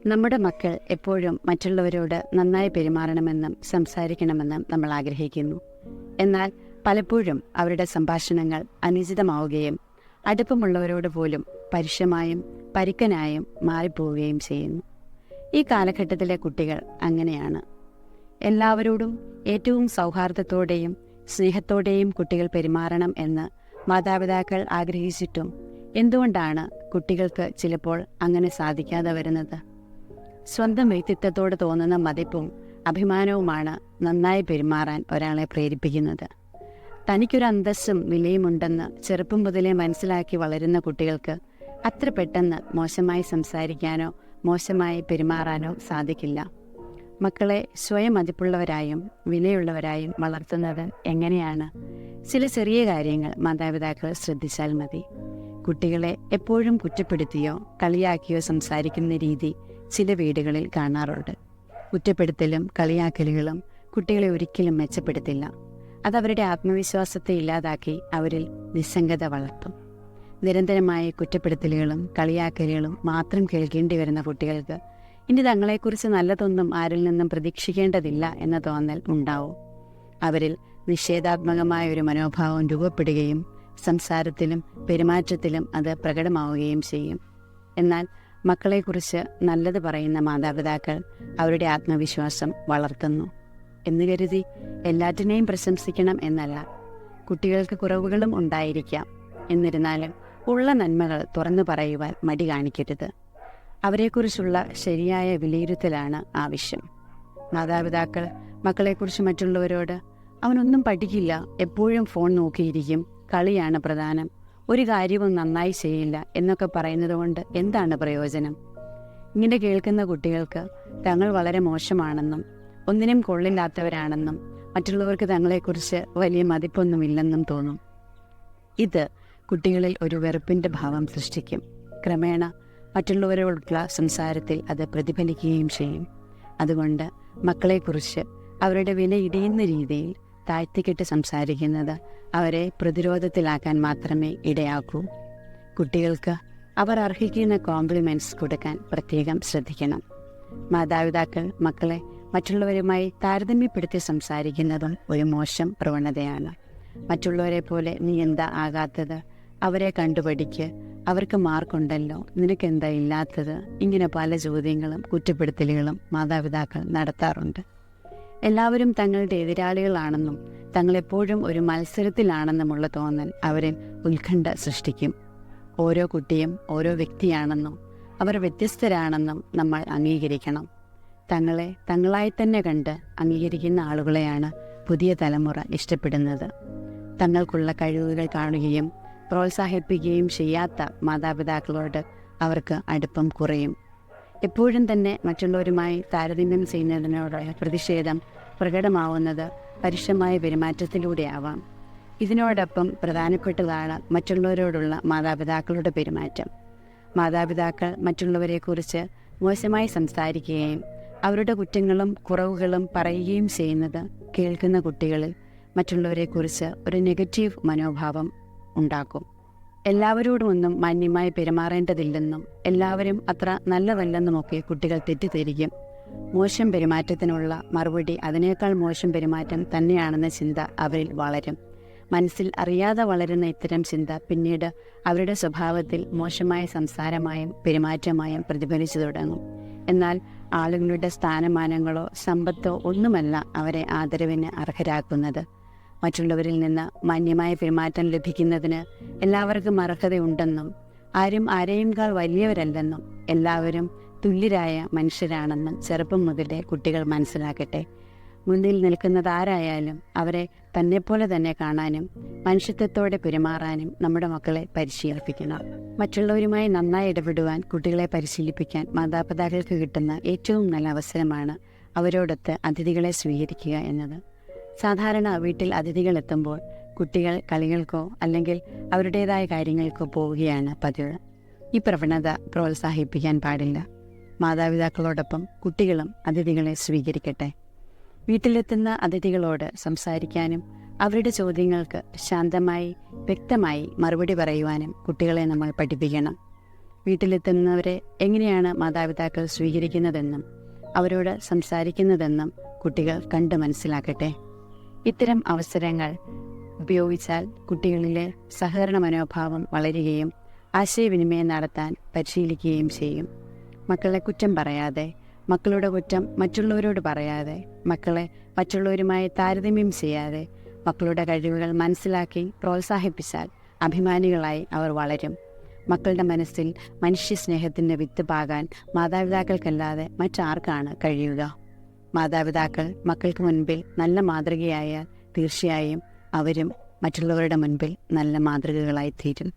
നമ്മുടെ മക്കൾ എപ്പോഴും മറ്റുള്ളവരോട് നന്നായി പെരുമാറണമെന്നും സംസാരിക്കണമെന്നും നമ്മൾ ആഗ്രഹിക്കുന്നു. എന്നാൽ പലപ്പോഴും അവരുടെ സംഭാഷണങ്ങൾ അനുചിതമാവുകയും അടുപ്പമുള്ളവരോട് പോലും പരുഷമായും പരുക്കനായും മാറിപ്പോവുകയും ചെയ്യുന്നു. ഈ കാലഘട്ടത്തിലെ കുട്ടികൾ അങ്ങനെയാണ്. എല്ലാവരോടും ഏറ്റവും സൗഹാർദ്ദത്തോടെയും സ്നേഹത്തോടെയും കുട്ടികൾ പെരുമാറണം എന്ന് മാതാപിതാക്കൾ ആഗ്രഹിച്ചിട്ടും എന്തുകൊണ്ടാണ് കുട്ടികൾക്ക് ചിലപ്പോൾ അങ്ങനെ സാധിക്കാതെ വരുന്നത്? സ്വന്തം വ്യക്തിത്വത്തോട് തോന്നുന്ന മതിപ്പും അഭിമാനവുമാണ് നന്നായി പെരുമാറാൻ ഒരാളെ പ്രേരിപ്പിക്കുന്നത്. തനിക്കൊരു അന്തസ്സും വിലയുമുണ്ടെന്ന് ചെറുപ്പം മുതലേ മനസ്സിലാക്കി വളരുന്ന കുട്ടികൾക്ക് അത്ര പെട്ടെന്ന് മോശമായി സംസാരിക്കാനോ മോശമായി പെരുമാറാനോ സാധിക്കില്ല. മക്കളെ സ്വയം മതിപ്പുള്ളവരായും വിലയുള്ളവരായും വളർത്തുന്നത് എങ്ങനെയാണ്? ചില ചെറിയ കാര്യങ്ങൾ മാതാപിതാക്കൾ ശ്രദ്ധിച്ചാൽ മതി. കുട്ടികളെ എപ്പോഴും കുറ്റപ്പെടുത്തിയോ കളിയാക്കിയോ സംസാരിക്കുന്ന രീതി ചില വീടുകളിൽ കാണാറുണ്ട്. കുറ്റപ്പെടുത്തലും കളിയാക്കലുകളും കുട്ടികളെ ഒരിക്കലും മെച്ചപ്പെടുത്തില്ല. അതവരുടെ ആത്മവിശ്വാസത്തെ ഇല്ലാതാക്കി അവരിൽ നിസ്സംഗത വളർത്തും. നിരന്തരമായ കുറ്റപ്പെടുത്തലുകളും കളിയാക്കലുകളും മാത്രം കേൾക്കേണ്ടി വരുന്ന കുട്ടികൾക്ക് ഇനി തങ്ങളെക്കുറിച്ച് നല്ലതൊന്നും ആരിൽ നിന്നും പ്രതീക്ഷിക്കേണ്ടതില്ല എന്ന തോന്നൽ ഉണ്ടാവും. അവരിൽ നിഷേധാത്മകമായ ഒരു മനോഭാവം രൂപപ്പെടുകയും സംസാരത്തിലും പെരുമാറ്റത്തിലും അത് പ്രകടമാവുകയും ചെയ്യും. എന്നാൽ മക്കളെക്കുറിച്ച് നല്ലത് പറയുന്ന മാതാപിതാക്കൾ അവരുടെ ആത്മവിശ്വാസം വളർത്തുന്നു എന്ന് കരുതി എല്ലാറ്റിനെയും പ്രശംസിക്കണം എന്നല്ല. കുട്ടികൾക്ക് കുറവുകളും ഉണ്ടായിരിക്കാം. എന്നിരുന്നാലും ഉള്ള നന്മകൾ തുറന്നു പറയുവാൻ മടി കാണിക്കരുത്. അവരെക്കുറിച്ചുള്ള ശരിയായ വിലയിരുത്തലാണ് ആവശ്യം. മാതാപിതാക്കൾ മക്കളെക്കുറിച്ച് മറ്റുള്ളവരോട് അവനൊന്നും പഠിക്കില്ല, എപ്പോഴും ഫോൺ നോക്കിയിരിക്കും, കളിയാണ് പ്രധാനം, ഒരു കാര്യവും നന്നായി ചെയ്യില്ല എന്നൊക്കെ പറയുന്നത് കൊണ്ട് എന്താണ് പ്രയോജനം? ഇങ്ങനെ കേൾക്കുന്ന കുട്ടികൾക്ക് തങ്ങൾ വളരെ മോശമാണെന്നും ഒന്നിനും കൊള്ളില്ലാത്തവരാണെന്നും മറ്റുള്ളവർക്ക് തങ്ങളെക്കുറിച്ച് വലിയ മതിപ്പൊന്നുമില്ലെന്നും തോന്നും. ഇത് കുട്ടികളിൽ ഒരു വെറുപ്പിൻ്റെ ഭാവം സൃഷ്ടിക്കും. ക്രമേണ മറ്റുള്ളവരോടുള്ള സംസാരത്തിൽ അത് പ്രതിഫലിക്കുകയും ചെയ്യും. അതുകൊണ്ട് മക്കളെക്കുറിച്ച് അവരുടെ വില ഇടിയുന്ന രീതിയിൽ താഴ്ത്തിക്കെട്ട് സംസാരിക്കുന്നത് അവരെ പ്രതിരോധത്തിലാക്കാൻ മാത്രമേ ഇടയാക്കൂ. കുട്ടികൾക്ക് അവർ അർഹിക്കുന്ന കോംപ്ലിമെൻറ്റ്സ് കൊടുക്കാൻ പ്രത്യേകം ശ്രദ്ധിക്കണം. മാതാപിതാക്കൾ മക്കളെ മറ്റുള്ളവരുമായി താരതമ്യപ്പെടുത്തി സംസാരിക്കുന്നതും ഒരു മോശം പ്രവണതയാണ്. മറ്റുള്ളവരെ പോലെ നീ എന്താ ആകാത്തത്, അവരെ കണ്ടുപഠിക്ക്, അവർക്ക് മാർക്കുണ്ടല്ലോ, നിനക്കെന്താ ഇല്ലാത്തത്, ഇങ്ങനെ പല ചോദ്യങ്ങളും കുറ്റപ്പെടുത്തലുകളും മാതാപിതാക്കൾ നടത്താറുണ്ട്. എല്ലാവരും തങ്ങളുടെ എതിരാളികളാണെന്നും തങ്ങളെപ്പോഴും ഒരു മത്സരത്തിലാണെന്നുമുള്ള തോന്നൽ അവരിൽ ഉത്കണ്ഠ സൃഷ്ടിക്കും. ഓരോ കുട്ടിയും ഓരോ വ്യക്തിയാണെന്നും അവർ വ്യത്യസ്തരാണെന്നും നമ്മൾ അംഗീകരിക്കണം. തങ്ങളെ തങ്ങളായി തന്നെ കണ്ട് അംഗീകരിക്കുന്ന ആളുകളെയാണ് പുതിയ തലമുറ ഇഷ്ടപ്പെടുന്നത്. തങ്ങൾക്കുള്ള കഴിവുകൾ കാണുകയും പ്രോത്സാഹിപ്പിക്കുകയും ചെയ്യാത്ത മാതാപിതാക്കളോട് അവർക്ക് അടുപ്പം കുറയും. എപ്പോഴും തന്നെ മറ്റുള്ളവരുമായി താരതമ്യം ചെയ്യുന്നതിനോടുള്ള പ്രതിഷേധം പ്രകടമാവുന്നത് പരുഷമായ പെരുമാറ്റത്തിലൂടെയാവാം. ഇതിനോടൊപ്പം പ്രധാനപ്പെട്ടതാണ് മറ്റുള്ളവരോടുള്ള മാതാപിതാക്കളുടെ പെരുമാറ്റം. മാതാപിതാക്കൾ മറ്റുള്ളവരെക്കുറിച്ച് മോശമായി സംസാരിക്കുകയും അവരുടെ കുറ്റങ്ങളും കുറവുകളും പറയുകയും ചെയ്യുന്നത് കേൾക്കുന്ന കുട്ടികളിൽ മറ്റുള്ളവരെക്കുറിച്ച് ഒരു നെഗറ്റീവ് മനോഭാവം ഉണ്ടാക്കും. എല്ലാവരോടുമൊന്നും മാന്യമായി പെരുമാറേണ്ടതില്ലെന്നും എല്ലാവരും അത്ര നല്ലതല്ലെന്നുമൊക്കെ കുട്ടികൾ തെറ്റിദ്ധരിക്കും. മോശം പെരുമാറ്റത്തിനുള്ള മറുപടി അതിനേക്കാൾ മോശം പെരുമാറ്റം തന്നെയാണെന്ന ചിന്ത അവരിൽ വളരും. മനസ്സിൽ അറിയാതെ വളരുന്ന ഇത്തരം ചിന്ത പിന്നീട് അവരുടെ സ്വഭാവത്തിൽ മോശമായ സംസാരമായും പെരുമാറ്റമായും പ്രതിഫലിച്ചു തുടങ്ങും. എന്നാൽ ആളുകളുടെ സ്ഥാനമാനങ്ങളോ സമ്പത്തോ ഒന്നുമല്ല അവരെ ആദരവിന് അർഹരാക്കുന്നത്. മറ്റുള്ളവരിൽ നിന്ന് മാന്യമായ പെരുമാറ്റം ലഭിക്കുന്നതിന് എല്ലാവർക്കും അർഹതയുണ്ടെന്നും ആരും ആരെയുംകാൾ വലിയവരല്ലെന്നും എല്ലാവരും തുല്യരായ മനുഷ്യരാണെന്നും ചെറുപ്പം മുതലേ കുട്ടികൾ മനസ്സിലാക്കട്ടെ. മുന്നിൽ നിൽക്കുന്നത് ആരായാലും അവരെ തന്നെപ്പോലെ തന്നെ കാണാനും മനുഷ്യത്വത്തോടെ പെരുമാറാനും നമ്മുടെ മക്കളെ പരിശീലിപ്പിക്കണം. മറ്റുള്ളവരുമായി നന്നായി ഇടപെടുവാൻ കുട്ടികളെ പരിശീലിപ്പിക്കാൻ മാതാപിതാക്കൾക്ക് കിട്ടുന്ന ഏറ്റവും നല്ല അവസരമാണ് അവരോടൊത്ത് അതിഥികളെ സ്വീകരിക്കുക എന്നത്. സാധാരണ വീട്ടിൽ അതിഥികൾ എത്തുമ്പോൾ കുട്ടികൾ കളികൾക്കോ അല്ലെങ്കിൽ അവരുടേതായ കാര്യങ്ങൾക്കോ പോവുകയാണ് പതിവ്. ഈ പ്രവണത പ്രോത്സാഹിപ്പിക്കാൻ പാടില്ല. മാതാപിതാക്കളോടൊപ്പം കുട്ടികളും അതിഥികളെ സ്വീകരിക്കട്ടെ. വീട്ടിലെത്തുന്ന അതിഥികളോട് സംസാരിക്കാനും അവരുടെ ചോദ്യങ്ങൾക്ക് ശാന്തമായി വ്യക്തമായി മറുപടി പറയുവാനും കുട്ടികളെ നമ്മൾ പഠിപ്പിക്കണം. വീട്ടിലെത്തുന്നവരെ എങ്ങനെയാണ് മാതാപിതാക്കൾ സ്വീകരിക്കുന്നതെന്നും അവരോട് സംസാരിക്കുന്നതെന്നും കുട്ടികൾ കണ്ട് മനസ്സിലാക്കട്ടെ. ഇത്തരം അവസരങ്ങൾ ഉപയോഗിച്ചാൽ കുട്ടികളിലെ സഹകരണ മനോഭാവം വളരുകയും ആശയവിനിമയം നടത്താൻ പരിശീലിക്കുകയും ചെയ്യും. മക്കളെ കുറ്റം പറയാതെ, മക്കളുടെ കുറ്റം മറ്റുള്ളവരോട് പറയാതെ, മക്കളെ മറ്റുള്ളവരുമായി താരതമ്യം ചെയ്യാതെ മക്കളുടെ കഴിവുകൾ മനസ്സിലാക്കി പ്രോത്സാഹിപ്പിച്ചാൽ അഭിമാനികളായി അവർ വളരും. മക്കളുടെ മനസ്സിൽ മനുഷ്യസ്നേഹത്തിൻ്റെ വിത്ത് പാകാൻ മാതാപിതാക്കൾക്കല്ലാതെ മറ്റാർക്കാണ് കഴിയുക? മാതാപിതാക്കൾ മക്കൾക്ക് മുൻപിൽ നല്ല മാതൃകയായാൽ തീർച്ചയായും അവരും മറ്റുള്ളവരുടെ മുൻപിൽ നല്ല മാതൃകകളായി തീരും.